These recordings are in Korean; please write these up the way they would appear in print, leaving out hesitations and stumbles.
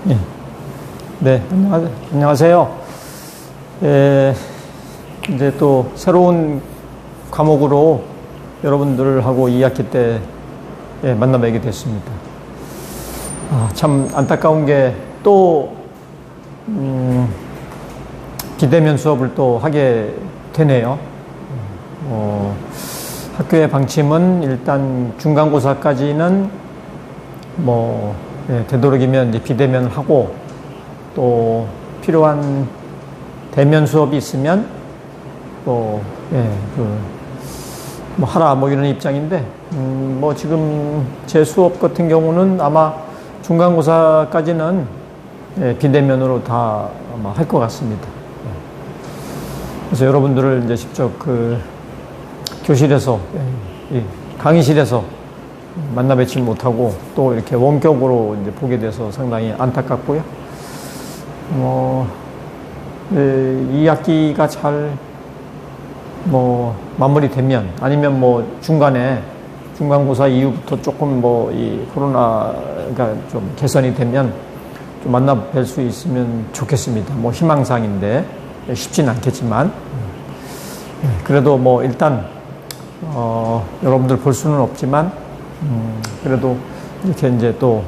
예. 네, 안녕하세요. 이제 또 새로운 과목으로 여러분들하고 2학기 때 만나 뵙게 됐습니다. 참 안타까운 게 또 비대면 수업을 또 하게 되네요. 학교의 방침은 일단 중간고사까지는 되도록이면 이제 비대면을 하고, 또 필요한 대면 수업이 있으면 또 하라 이런 입장인데, 지금 제 수업 같은 경우는 아마 중간고사까지는 비대면으로 다 아마 할 것 같습니다. 그래서 여러분들을 이제 직접 교실에서, 강의실에서 만나 뵙지 못하고 또 이렇게 원격으로 이제 보게 돼서 상당히 안타깝고요. 2학기가 잘 마무리되면, 아니면 중간에 중간고사 이후부터 조금 이 코로나가 좀 개선이 되면 좀 만나 뵐 수 있으면 좋겠습니다. 희망사항인데 쉽지는 않겠지만, 그래도 일단 여러분들 볼 수는 없지만, 그래도 이렇게 이제 또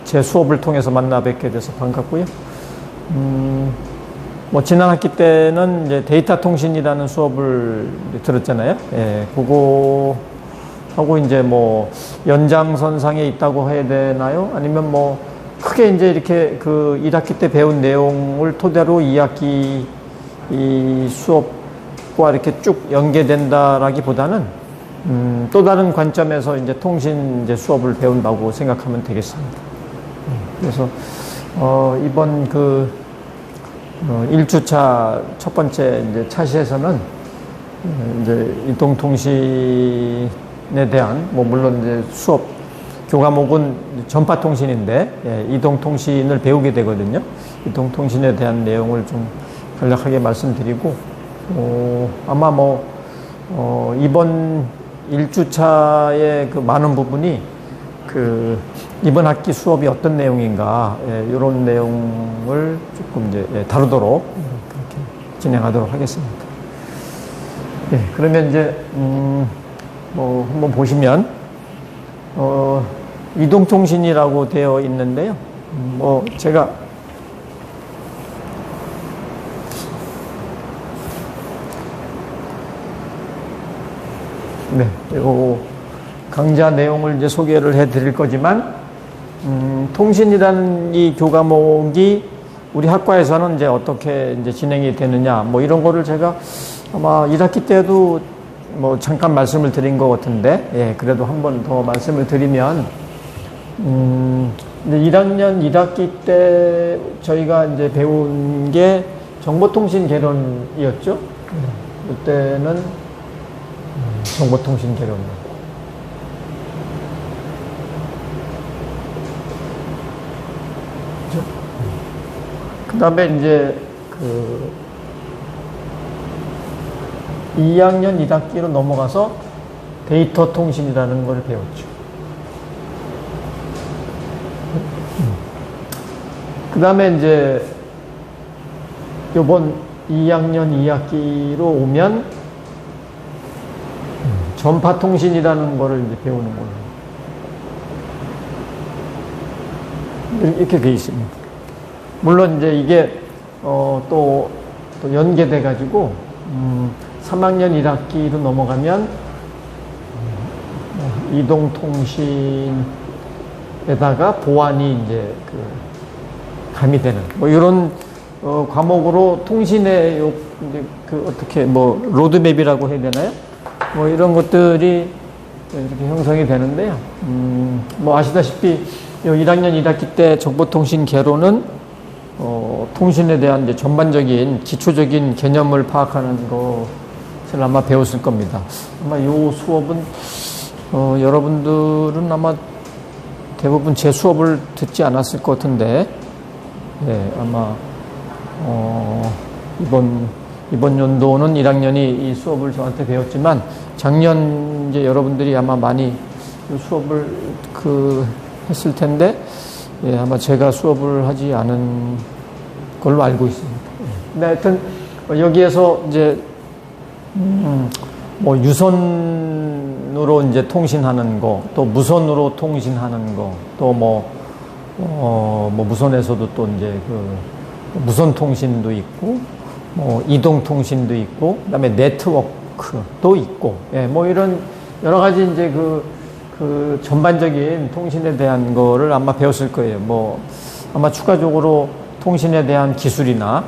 제 수업을 통해서 만나 뵙게 돼서 반갑고요. 지난 학기 때는 이제 데이터 통신이라는 수업을 들었잖아요. 그거 하고 이제 연장선상에 있다고 해야 되나요? 아니면 크게 이제 이렇게 1학기 때 배운 내용을 토대로 2학기 이 수업과 이렇게 쭉 연계된다라기보다는 또 다른 관점에서 이제 통신 이제 수업을 배운다고 생각하면 되겠습니다. 그래서 이번 1주차 첫 번째 이제 차시에서는 이제 이동통신에 대한 물론 이제 수업 교과목은 전파통신인데 이동통신을 배우게 되거든요. 이동통신에 대한 내용을 좀 간략하게 말씀드리고, 아마 이번 1주차의 많은 부분이 이번 학기 수업이 어떤 내용인가, 이런 내용을 조금 이제 다루도록 그렇게 진행하도록 하겠습니다. 그러면 이제 한번 보시면 이동통신이라고 되어 있는데요. 제가 요 강좌 내용을 이제 소개를 해 드릴 거지만, 통신이라는 이 교과목이 우리 학과에서는 이제 어떻게 이제 진행이 되느냐, 이런 거를 제가 아마 1학기 때도 잠깐 말씀을 드린 것 같은데, 그래도 한 번 더 말씀을 드리면, 이제 1학년 1학기 때 저희가 이제 배운 게 정보통신 개론이었죠. 그때는 정보통신 개론. 그 다음에 이제 2학년 1학기로 넘어가서 데이터 통신이라는 걸 배웠죠. 그 다음에 이제 요번 2학년 2학기로 오면 전파통신이라는 거를 이제 배우는 걸로 이렇게 돼 있습니다. 물론 이제 이게 또 연계돼 가지고 3학년 1학기로 넘어가면 이동통신에다가 보안이 이제 가미되는 이런 과목으로 통신의 이제 어떻게 로드맵이라고 해야 되나요? 이런 것들이 이렇게 형성이 되는데요. 아시다시피 1학년 1학기 때 정보통신 개론은 통신에 대한 이제 전반적인 기초적인 개념을 파악하는 것을 아마 배웠을 겁니다. 아마 이 수업은 여러분들은 아마 대부분 제 수업을 듣지 않았을 것 같은데, 아마 이번 연도는 1학년이 이 수업을 저한테 배웠지만, 작년 이제 여러분들이 아마 많이 이 수업을 했을 텐데, 예, 아마 제가 수업을 하지 않은 걸로 알고 있습니다. 근데 하여튼 여기에서 이제 뭐 유선으로 이제 통신하는 거, 또 무선으로 통신하는 거, 또 뭐 무선에서도 또 이제 그 무선 통신도 있고, 뭐 이동 통신도 있고, 그다음에 네트워크도 있고, 예, 뭐 이런 여러 가지 이제 그 전반적인 통신에 대한 거를 아마 배웠을 거예요. 뭐 아마 추가적으로 통신에 대한 기술이나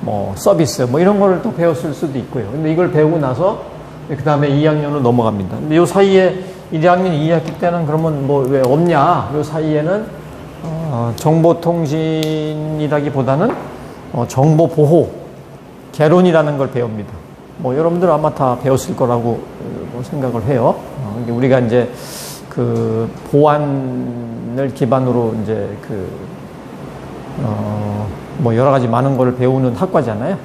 뭐 서비스 뭐 이런 거를 또 배웠을 수도 있고요. 근데 이걸 배우고 나서 그 다음에 2학년으로 넘어갑니다. 근데 요 사이에 1학년 2학기 때는 그러면 뭐 왜 없냐? 요 사이에는 정보통신이라기보다는 정보보호, 개론이라는 걸 배웁니다. 뭐 여러분들 아마 다 배웠을 거라고 생각을 해요. 우리가 이제 그 보안을 기반으로 이제 뭐 여러 가지 많은 걸 배우는 학과잖아요.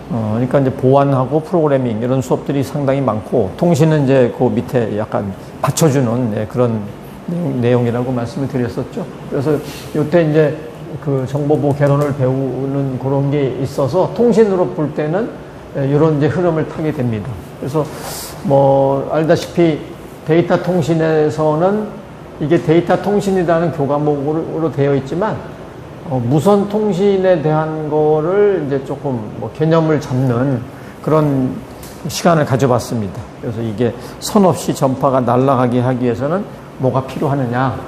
그러니까 이제 보안하고 프로그래밍 이런 수업들이 상당히 많고, 통신은 이제 그 밑에 약간 받쳐주는 그런 내용이라고 말씀을 드렸었죠. 그래서 요때 이제 그 정보보호 개론을 배우는 그런 게 있어서 통신으로 볼 때는 이런 이제 흐름을 타게 됩니다. 그래서 뭐 알다시피 데이터 통신에서는 이게 데이터 통신이라는 교과목으로 되어 있지만 무선 통신에 대한 거를 이제 조금 뭐 개념을 잡는 그런 시간을 가져봤습니다. 그래서 이게 선 없이 전파가 날아가게 하기 위해서는 뭐가 필요하느냐?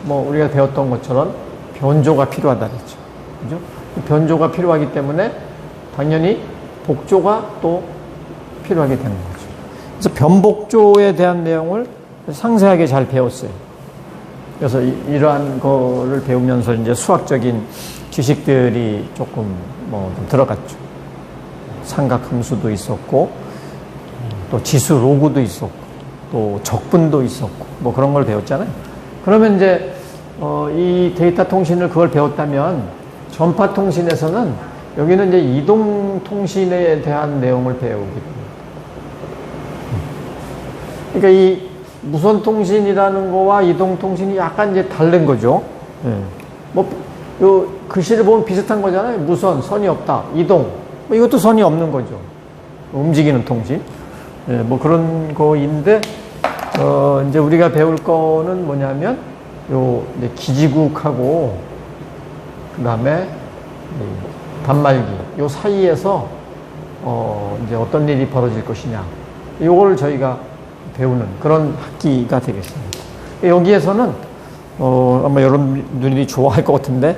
뭐 우리가 배웠던 것처럼 변조가 필요하다 그랬죠. 그죠? 변조가 필요하기 때문에 당연히 복조가 또 필요하게 되는 거죠. 그래서 변복조에 대한 내용을 상세하게 잘 배웠어요. 그래서 이러한 거를 배우면서 이제 수학적인 지식들이 조금 좀 들어갔죠. 삼각함수도 있었고, 또 지수 로그도 있었고, 또 적분도 있었고, 뭐 그런 걸 배웠잖아요. 그러면 이제 이 데이터 통신을 그걸 배웠다면 전파 통신에서는 여기는 이제 이동 통신에 대한 내용을 배우게 됩니다. 그러니까 이 무선 통신이라는 거와 이동 통신이 약간 이제 다른 거죠. 예. 뭐, 요 글씨를 보면 비슷한 거잖아요. 무선, 선이 없다. 이동. 뭐 이것도 선이 없는 거죠. 움직이는 통신. 예, 뭐 그런 거인데, 이제 우리가 배울 거는 뭐냐면, 요, 이제 기지국하고, 그 다음에, 단말기. 요 사이에서, 이제 어떤 일이 벌어질 것이냐. 요걸 저희가 배우는 그런 학기가 되겠습니다. 여기에서는 아마 여러분들이 좋아할 것 같은데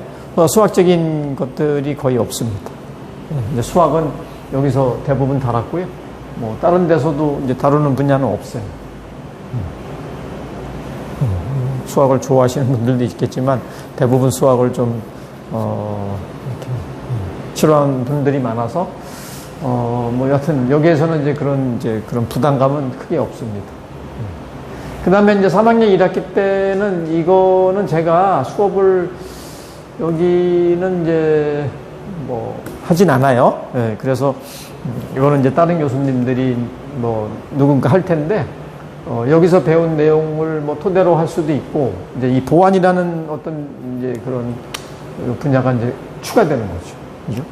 수학적인 것들이 거의 없습니다. 이제 수학은 여기서 대부분 다뤘고요. 뭐 다른 데서도 이제 다루는 분야는 없어요. 수학을 좋아하시는 분들도 있겠지만 대부분 수학을 좀 이렇게 싫어하는 분들이 많아서 뭐 여하튼 여기에서는 이제 그런 부담감은 크게 없습니다. 그 다음에 이제 3학년 1학기 때는 이거는 제가 수업을 여기는 이제 뭐 하진 않아요. 네, 그래서 이거는 이제 다른 교수님들이 뭐 누군가 할 텐데 여기서 배운 내용을 뭐 토대로 할 수도 있고 이제 이 보안이라는 어떤 이제 그런 분야가 이제 추가되는 거죠. 그죠?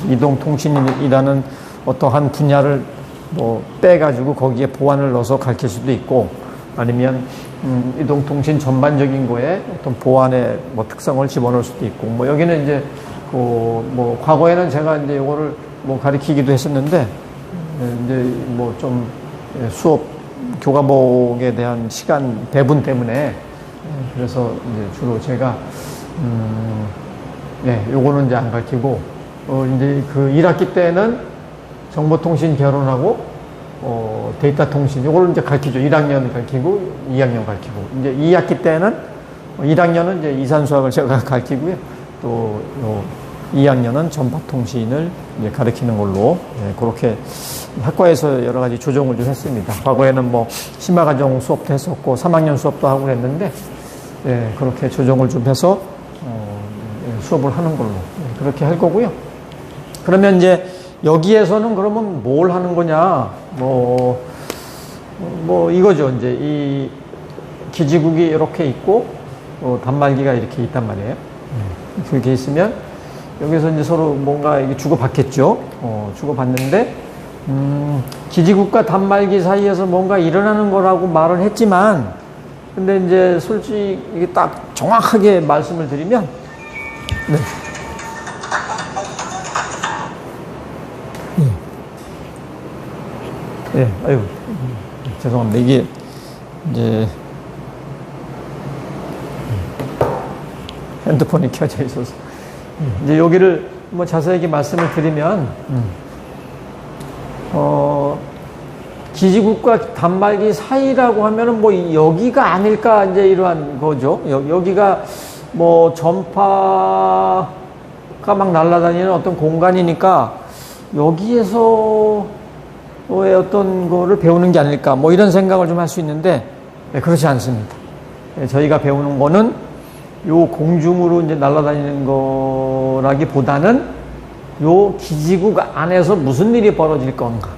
이동통신이라는 어떠한 분야를 뭐 빼가지고 거기에 보안을 넣어서 가르칠 수도 있고 아니면 이동통신 전반적인 거에 어떤 보안의 뭐 특성을 집어넣을 수도 있고 뭐 여기는 이제 뭐 과거에는 제가 이제 이거를 뭐 가르치기도 했었는데 이제 뭐 좀 수업 교과목에 대한 시간 배분 때문에 그래서 이제 주로 제가 요거는 이제 안 가르치고 이제 그 1학기 때는 정보통신 개론하고 데이터 통신 요거를 이제 가르치죠. 1학년 가르치고 2학년 가르치고 이제 2학기 때는 1학년은 이제 이산수학을 제가 가르치고요. 또 2학년은 전파통신을 이제 가르치는 걸로 그렇게 학과에서 여러 가지 조정을 좀 했습니다. 과거에는 뭐 심화과정 수업도 했었고 3학년 수업도 하고 그랬는데 그렇게 조정을 좀 해서 수업을 하는 걸로 그렇게 할 거고요. 그러면 이제 여기에서는 그러면 뭘 하는 거냐? 뭐 이거죠. 이제 이 기지국이 이렇게 있고 단말기가 이렇게 있단 말이에요. 그렇게 있으면 여기서 이제 서로 뭔가 이게 주고받겠죠. 주고받는데, 기지국과 단말기 사이에서 뭔가 일어나는 거라고 말을 했지만, 근데 이제 솔직히 이게 딱 정확하게 말씀을 드리면, 네. 예, 아유, 죄송합니다. 이게, 이제, 핸드폰이 켜져 있어서. 이제 여기를 뭐 자세하게 말씀을 드리면, 기지국과 단말기 사이라고 하면은 뭐 여기가 아닐까, 이제 이러한 거죠. 여기가 뭐 전파가 막 날아다니는 어떤 공간이니까 여기에서의 어떤 거를 배우는 게 아닐까, 뭐 이런 생각을 좀 할 수 있는데, 네, 그렇지 않습니다. 저희가 배우는 거는 요 공중으로 이제 날아다니는 거라기보다는 요 기지국 안에서 무슨 일이 벌어질 건가,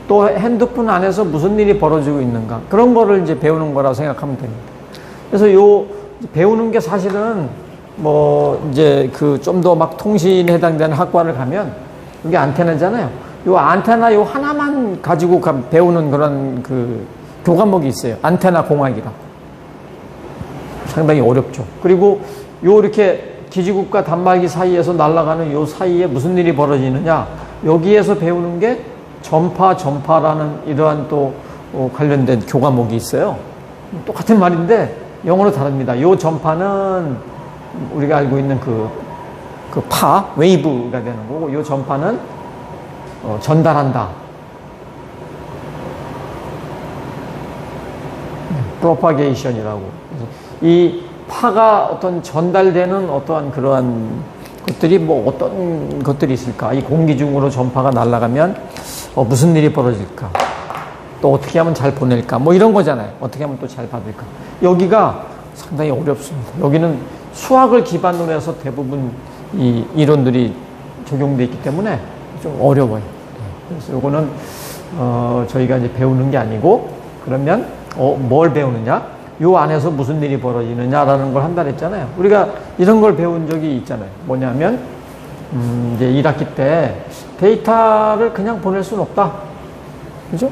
또 핸드폰 안에서 무슨 일이 벌어지고 있는가, 그런 거를 이제 배우는 거라고 생각하면 됩니다. 그래서 요 배우는 게 사실은 뭐 이제 그 좀 더 막 통신에 해당되는 학과를 가면 이게 안테나잖아요. 요 안테나 요 하나만 가지고 배우는 그런 그 교과목이 있어요. 안테나 공학이라고. 상당히 어렵죠. 그리고 요 이렇게 기지국과 단말기 사이에서 날아가는 요 사이에 무슨 일이 벌어지느냐, 여기에서 배우는 게 전파라는 이러한 또 관련된 교과목이 있어요. 똑같은 말인데 영어로 다릅니다. 요 전파는 우리가 알고 있는 그 웨이브가 되는 거고, 요 전파는 전달한다. 프로파게이션이라고. 이 파가 어떤 전달되는 어떠한 그러한 것들이 뭐 어떤 것들이 있을까? 이 공기 중으로 전파가 날아가면 무슨 일이 벌어질까? 또 어떻게 하면 잘 보낼까? 뭐 이런 거잖아요. 어떻게 하면 또 잘 받을까? 여기가 상당히 어렵습니다. 여기는 수학을 기반으로 해서 대부분 이 이론들이 적용되어 있기 때문에 좀 어려워요. 그래서 요거는 저희가 이제 배우는 게 아니고, 그러면 뭘 배우느냐? 요 안에서 무슨 일이 벌어지느냐라는 걸 한다 그랬잖아요. 우리가 이런 걸 배운 적이 있잖아요. 뭐냐면 이제 1학기 때 데이터를 그냥 보낼 수는 없다. 그죠?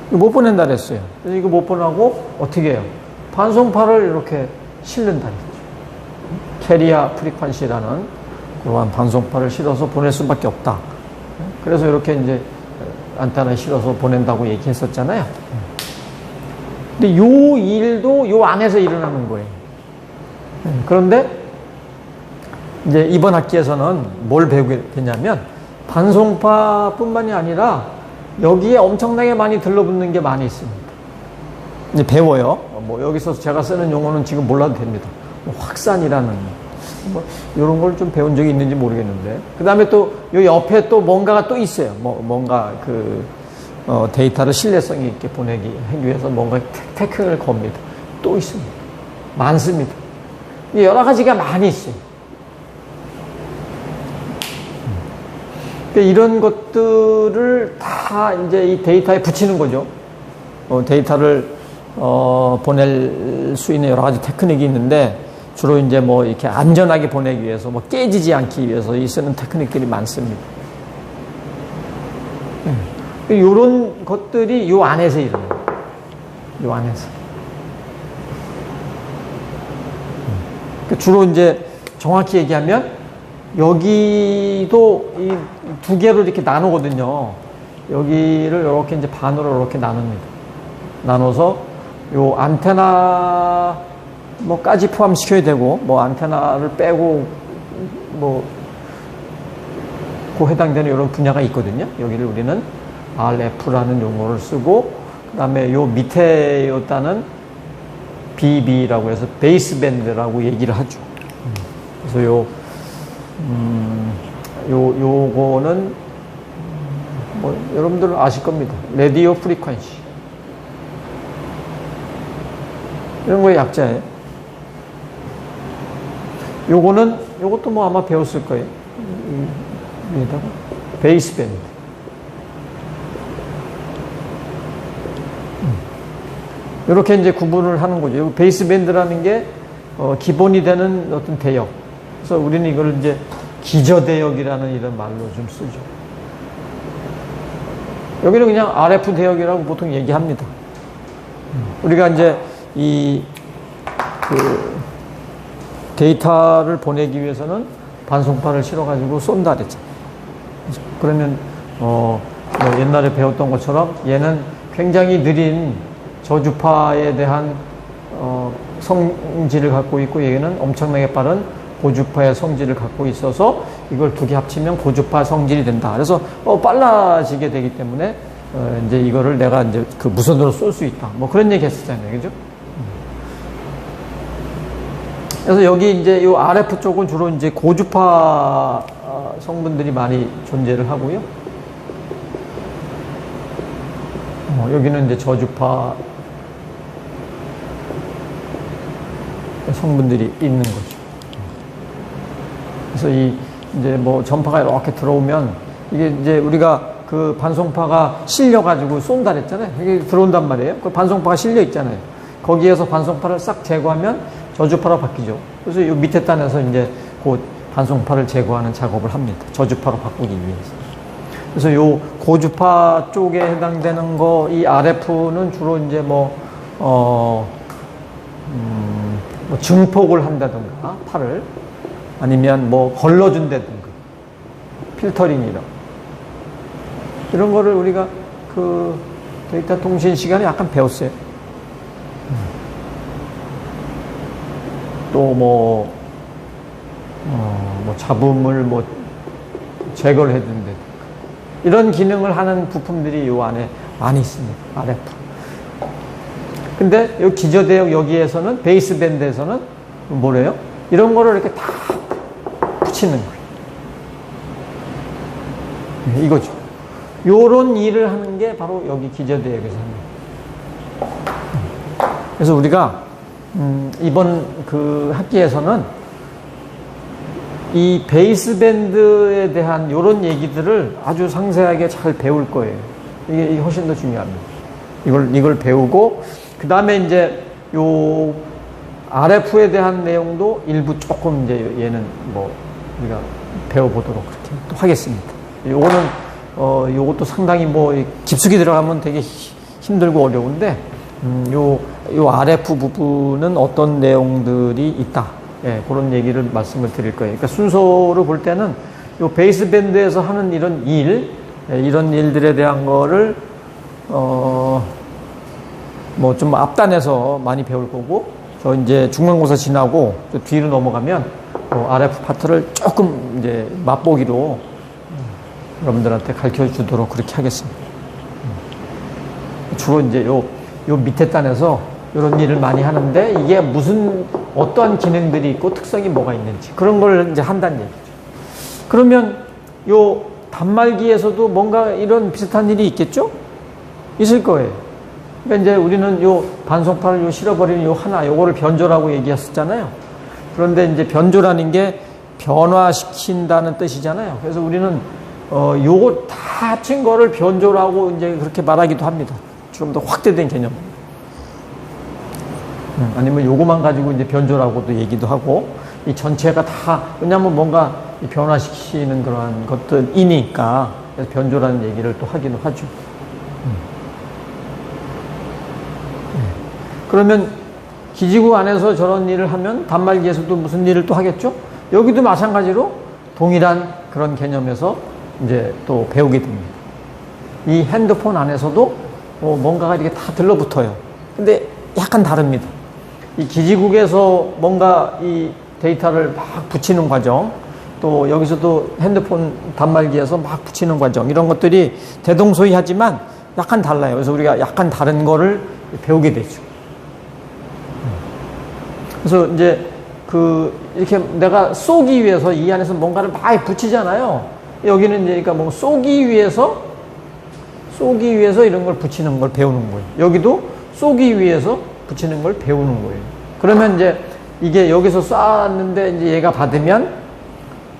이거 못 보낸다 그랬어요. 그래서 이거 못 보내고 어떻게 해요? 반송파를 이렇게 실는다 그랬죠. 캐리어 프리퀀시라는 그러한 반송파를 실어서 보낼 수밖에 없다. 그래서 이렇게 이제 안테나에 실어서 보낸다고 얘기했었잖아요. 근데 요 일도 요 안에서 일어나는 거예요. 그런데 이제 이번 학기에서는 뭘 배우게 되냐면, 반송파뿐만이 아니라 여기에 엄청나게 많이 들러붙는 게 많이 있습니다. 이제 배워요. 뭐 여기서 제가 쓰는 용어는 지금 몰라도 됩니다. 뭐 확산이라는 뭐 이런 걸 좀 배운 적이 있는지 모르겠는데, 그 다음에 또 요 옆에 또 뭔가가 또 있어요. 뭔가 데이터를 신뢰성 있게 보내기 하기 위해서 뭔가 테크닉을 겁니다. 또 있습니다. 많습니다. 여러 가지가 많이 있어요. 이런 것들을 다 이제 이 데이터에 붙이는 거죠. 데이터를 보낼 수 있는 여러 가지 테크닉이 있는데, 주로 이제 뭐 이렇게 안전하게 보내기 위해서, 뭐 깨지지 않기 위해서 쓰는 테크닉들이 많습니다. 이런 것들이 요 안에서 일어나요. 요 안에서. 주로 이제 정확히 얘기하면 여기도 이 두 개로 이렇게 나누거든요. 여기를 이렇게 이제 반으로 이렇게 나눕니다. 나눠서 요 안테나 뭐까지 포함시켜야 되고, 뭐 안테나를 빼고 뭐 그 해당되는 이런 분야가 있거든요. 여기를 우리는 RF라는 용어를 쓰고, 그 다음에 요 밑에 요따는 BB라고 해서 베이스밴드라고 얘기를 하죠. 그래서 요거는 뭐 여러분들은 아실 겁니다. 라디오 프리퀀시. 이런 거의 약자예요. 요것도 뭐 아마 배웠을 거예요. 여기다가 베이스밴드. 이렇게 이제 구분을 하는 거죠. 베이스밴드라는 게 기본이 되는 어떤 대역. 그래서 우리는 이걸 이제 기저대역이라는 이런 말로 좀 쓰죠. 여기는 그냥 RF 대역이라고 보통 얘기합니다. 우리가 이제 그 데이터를 보내기 위해서는 반송파를 실어가지고 쏜다 그랬잖아요. 그러면 뭐 옛날에 배웠던 것처럼 얘는 굉장히 느린 저주파에 대한 성질을 갖고 있고 얘는 엄청나게 빠른 고주파의 성질을 갖고 있어서 이걸 두 개 합치면 고주파 성질이 된다. 그래서 빨라지게 되기 때문에 이제 이거를 내가 이제 그 무선으로 쏠 수 있다. 뭐 그런 얘기 했었잖아요. 그죠? 그래서 여기 이제 이 RF 쪽은 주로 이제 고주파 성분들이 많이 존재를 하고요. 여기는 이제 저주파 성분들이 있는 거죠. 그래서 이제 뭐 전파가 이렇게 들어오면 이게 이제 우리가 그 반송파가 실려가지고 쏜다 그랬잖아요. 이게 들어온단 말이에요. 그 반송파가 실려 있잖아요. 거기에서 반송파를 싹 제거하면 저주파로 바뀌죠. 그래서 이 밑에 단에서 이제 그 반송파를 제거하는 작업을 합니다. 저주파로 바꾸기 위해서. 그래서 요 고주파 쪽에 해당되는 거, 이 RF는 주로 이제 뭐 증폭을 한다든가, 팔을. 아니면 뭐 걸러준다든가, 필터링이라. 이런 거를 우리가 그 데이터 통신 시간에 약간 배웠어요. 또 뭐 잡음을 뭐 제거를 해준다든가. 이런 기능을 하는 부품들이 요 안에 많이 있습니다. RF. 근데 요 기저대역 여기에서는, 베이스밴드에서는 뭐래요? 이런 거를 이렇게 다 붙이는 거예요. 이거죠. 요런 일을 하는 게 바로 여기 기저대역에서 합니다. 그래서 우리가 이번 그 학기에서는 이 베이스밴드에 대한 요런 얘기들을 아주 상세하게 잘 배울 거예요. 이게 훨씬 더 중요합니다. 이걸 배우고, 그 다음에 이제 요 RF에 대한 내용도 일부 조금 이제 얘는 뭐 우리가 배워보도록 그렇게 또 하겠습니다. 요거는 요것도 상당히 뭐 깊숙이 들어가면 되게 힘들고 어려운데 요 RF 부분은 어떤 내용들이 있다. 예, 그런 얘기를 말씀을 드릴 거예요. 그러니까 순서로 볼 때는 요 베이스밴드에서 하는 이런 이런 일들에 대한 거를 뭐 좀 앞단에서 많이 배울 거고, 저 이제 중간고사 지나고 저 뒤로 넘어가면 RF 파트를 조금 이제 맛보기로 여러분들한테 가르쳐 주도록 그렇게 하겠습니다. 주로 이제 요 밑에 단에서 이런 일을 많이 하는데 이게 어떠한 기능들이 있고 특성이 뭐가 있는지 그런 걸 이제 한다는 얘기죠. 그러면 요 단말기에서도 뭔가 이런 비슷한 일이 있겠죠? 있을 거예요. 그러니까 이제 우리는 요 반송파를 실어버리는 요거를 변조라고 얘기했었잖아요. 그런데 이제 변조라는 게 변화시킨다는 뜻이잖아요. 그래서 우리는 요거 다 합친 거를 변조라고 이제 그렇게 말하기도 합니다. 좀 더 확대된 개념. 아니면 요거만 가지고 이제 변조라고도 얘기도 하고, 이 전체가 다, 왜냐면 뭔가 변화시키는 그러한 것들이니까, 그래서 변조라는 얘기를 또 하기도 하죠. 그러면 기지국 안에서 저런 일을 하면 단말기에서도 무슨 일을 또 하겠죠? 여기도 마찬가지로 동일한 그런 개념에서 이제 또 배우게 됩니다. 이 핸드폰 안에서도 뭔가가 이렇게 다 들러붙어요. 근데 약간 다릅니다. 이 기지국에서 뭔가 이 데이터를 막 붙이는 과정, 또 여기서도 핸드폰 단말기에서 막 붙이는 과정, 이런 것들이 대동소이하지만 약간 달라요. 그래서 우리가 약간 다른 거를 배우게 되죠. 그래서 이제 이렇게 내가 쏘기 위해서 이 안에서 뭔가를 많이 붙이잖아요. 여기는 이제 그러니까 뭐 쏘기 위해서 이런 걸 붙이는 걸 배우는 거예요. 여기도 쏘기 위해서 붙이는 걸 배우는 거예요. 그러면 이제 이게 여기서 쐈는데 이제 얘가 받으면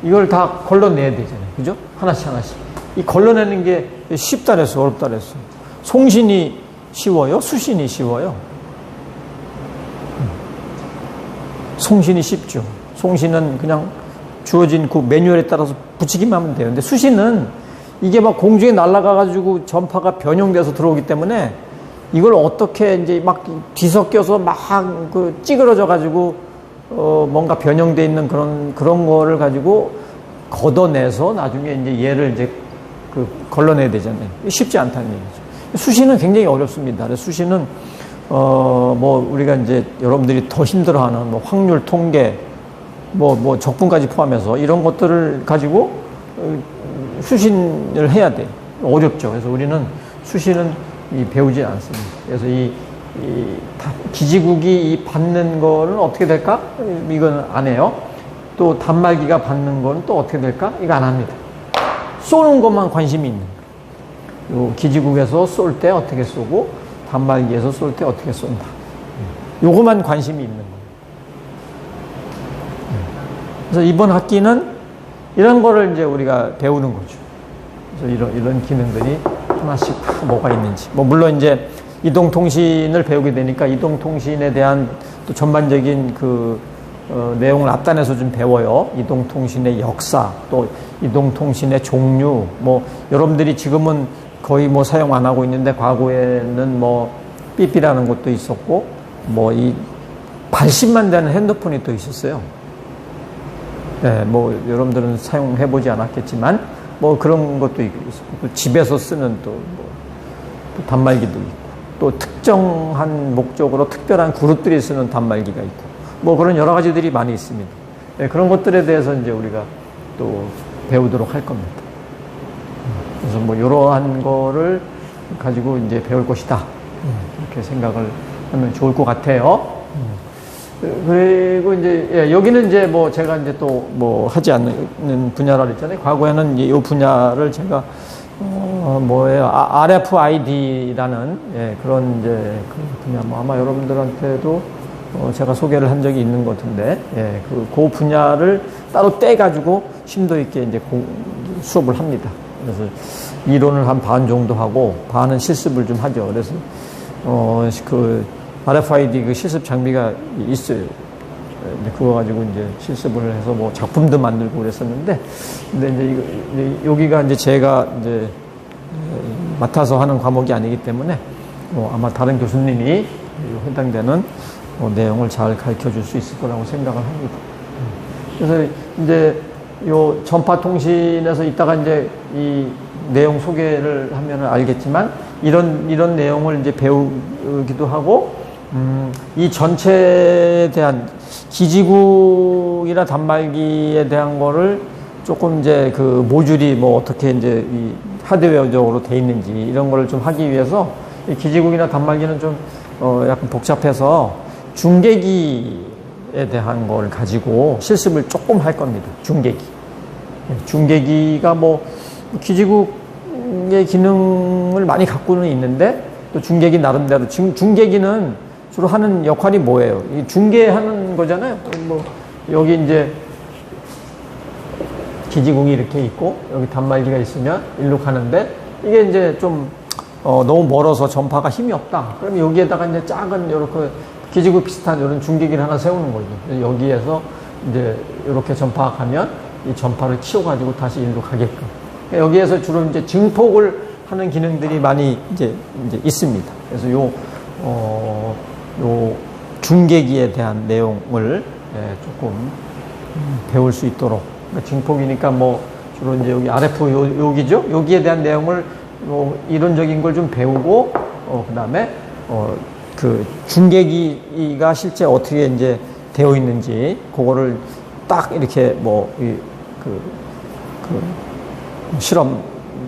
이걸 다 걸러내야 되잖아요. 그죠? 하나씩. 이 걸러내는 게 쉽다 그랬어, 어렵다 그랬어. 송신이 쉬워요? 수신이 쉬워요? 송신이 쉽죠. 송신은 그냥 주어진 그 매뉴얼에 따라서 붙이기만 하면 돼요. 근데 수신은 이게 막 공중에 날아가가지고 전파가 변형돼서 들어오기 때문에 이걸 어떻게 이제 막 뒤섞여서 막 그 찌그러져가지고 뭔가 변형돼 있는 그런 거를 가지고 걷어내서 나중에 이제 얘를 이제 그 걸러내야 되잖아요. 쉽지 않다는 얘기죠. 수신은 굉장히 어렵습니다. 수신은 뭐 우리가 이제 여러분들이 더 힘들어하는 뭐 확률 통계 뭐 적분까지 포함해서 이런 것들을 가지고 수신을 해야 돼. 어렵죠. 그래서 우리는 수신은 배우지 않습니다. 그래서 이 기지국이 이 받는 거는 어떻게 될까? 이건 안 해요. 또 단말기가 받는 거는 또 어떻게 될까? 이거 안 합니다. 쏘는 것만 관심이 있는 거예요. 요 기지국에서 쏠 때 어떻게 쏘고 단말기에서 쏠 때 어떻게 쏜다. 요것만 관심이 있는 거예요. 그래서 이번 학기는 이런 거를 이제 우리가 배우는 거죠. 그래서 이런 기능들이 하나씩 뭐가 있는지. 뭐 물론 이제 이동통신을 배우게 되니까 이동통신에 대한 또 전반적인 그 내용을 앞단에서 좀 배워요. 이동통신의 역사, 또 이동통신의 종류. 뭐 여러분들이 지금은 거의 뭐 사용 안 하고 있는데 과거에는 뭐 삐삐라는 것도 있었고 뭐 이 발신만 되는 핸드폰이 또 있었어요. 네, 뭐 여러분들은 사용해 보지 않았겠지만 뭐 그런 것도 있고 또 집에서 쓰는 또 단말기도 있고 또 특정한 목적으로 특별한 그룹들이 쓰는 단말기가 있고 뭐 그런 여러 가지들이 많이 있습니다. 네, 그런 것들에 대해서 이제 우리가 또 배우도록 할 겁니다. 그래서 뭐 이러한 거를 가지고 이제 배울 것이다. 이렇게 생각을 하면 좋을 것 같아요. 그리고 이제 여기는 이제 뭐 제가 이제 또 뭐 하지 않는 분야라 그랬잖아요. 과거에는 이 분야를 제가 뭐예요? RFID라는 그런 이제 그 분야 뭐 아마 여러분들한테도 제가 소개를 한 적이 있는 것 같은데 그 분야를 따로 떼 가지고 심도 있게 이제 수업을 합니다. 그래서 이론을 한 반 정도 하고 반은 실습을 좀 하죠. 그래서 그 RFID 그 실습 장비가 있어요. 그거 가지고 이제 실습을 해서 뭐 작품도 만들고 그랬었는데, 근데 이제 여기가 이제 제가 이제 맡아서 하는 과목이 아니기 때문에 아마 다른 교수님이 해당되는 내용을 잘 가르쳐 줄 수 있을 거라고 생각을 합니다. 그래서 이제 요 전파통신에서 이따가 이제 이 내용 소개를 하면 알겠지만 이런 내용을 이제 배우기도 하고 이 전체에 대한 기지국이나 단말기에 대한 거를 조금 이제 그 모듈이 뭐 어떻게 이제 이 하드웨어적으로 돼 있는지 이런 거를 좀 하기 위해서 이 기지국이나 단말기는 좀 약간 복잡해서 중계기에 대한 걸 가지고 실습을 조금 할 겁니다. 중계기가 뭐 기지국의 기능을 많이 갖고는 있는데 또 중계기 나름대로 중계기는 주로 하는 역할이 뭐예요? 이 중계하는 거잖아요. 뭐 여기 이제 기지국이 이렇게 있고 여기 단말기가 있으면 일로 가는데 이게 이제 좀 너무 멀어서 전파가 힘이 없다. 그럼 여기에다가 이제 작은 이렇게 기지국 비슷한 이런 중계기를 하나 세우는 거죠. 여기에서 이제 이렇게 전파가 가면 이 전파를 치워가지고 다시 일로 가게끔. 여기에서 주로 이제 증폭을 하는 기능들이 많이 이제 있습니다. 그래서 요 중계기에 대한 내용을 조금 배울 수 있도록. 그러니까 증폭이니까 뭐 주로 이제 여기 RF 여기죠. 여기에 대한 내용을 이론적인 걸 좀 배우고 그 다음에 그 중계기가 실제 어떻게 이제 되어 있는지 그거를 딱 이렇게 뭐 그 실험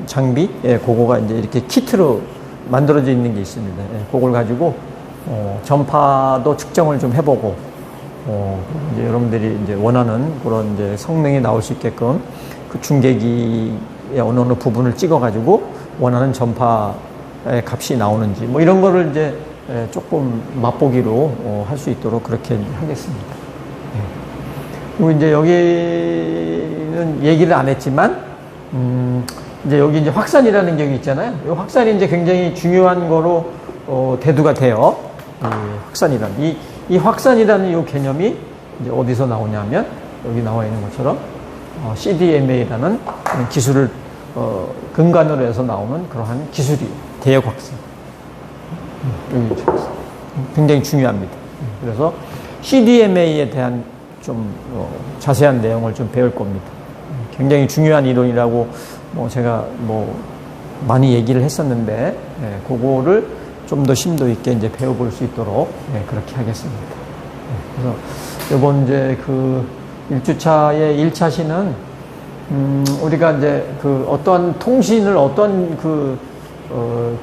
장비 그거가 이제 이렇게 키트로 만들어져 있는 게 있습니다. 그걸 가지고 전파도 측정을 좀 해보고 이제 여러분들이 이제 원하는 그런 이제 성능이 나올 수 있게끔 그 중계기의 어느 부분을 찍어가지고 원하는 전파의 값이 나오는지 뭐 이런 거를 이제 조금 맛보기로 할 수 있도록 그렇게 하겠습니다. 그리고 이제 여기는 얘기를 안 했지만 이제 여기 이제 확산이라는 게 있잖아요. 이 확산이 이제 굉장히 중요한 거로 대두가 돼요. 확산이라는 이 확산이라는 이 개념이 이제 어디서 나오냐면 여기 나와 있는 것처럼 CDMA라는 기술을 근간으로 해서 나오는 그러한 기술이에요. 대역학습. 굉장히 중요합니다. 그래서 CDMA에 대한 좀 자세한 내용을 좀 배울 겁니다. 굉장히 중요한 이론이라고 제가 많이 얘기를 했었는데, 그거를 좀 더 심도 있게 이제 배워볼 수 있도록 그렇게 하겠습니다. 그래서 이번 이제 그 1주차의 1차 시는 우리가 이제 그 어떤 통신을 어떤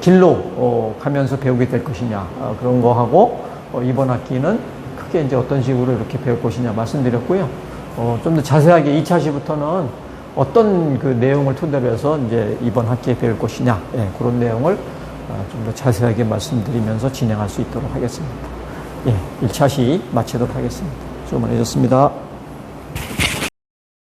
길로 가면서 배우게 될 것이냐 그런 거 하고 이번 학기는 크게 이제 어떤 식으로 이렇게 배울 것이냐 말씀드렸고요. 좀 더 자세하게 2차 시부터는 어떤 그 내용을 토대로 해서 이제 이번 학기에 배울 것이냐 그런 내용을 좀 더 자세하게 말씀드리면서 진행할 수 있도록 하겠습니다. 1차 시 마치도록 하겠습니다. 수고 많으셨습니다.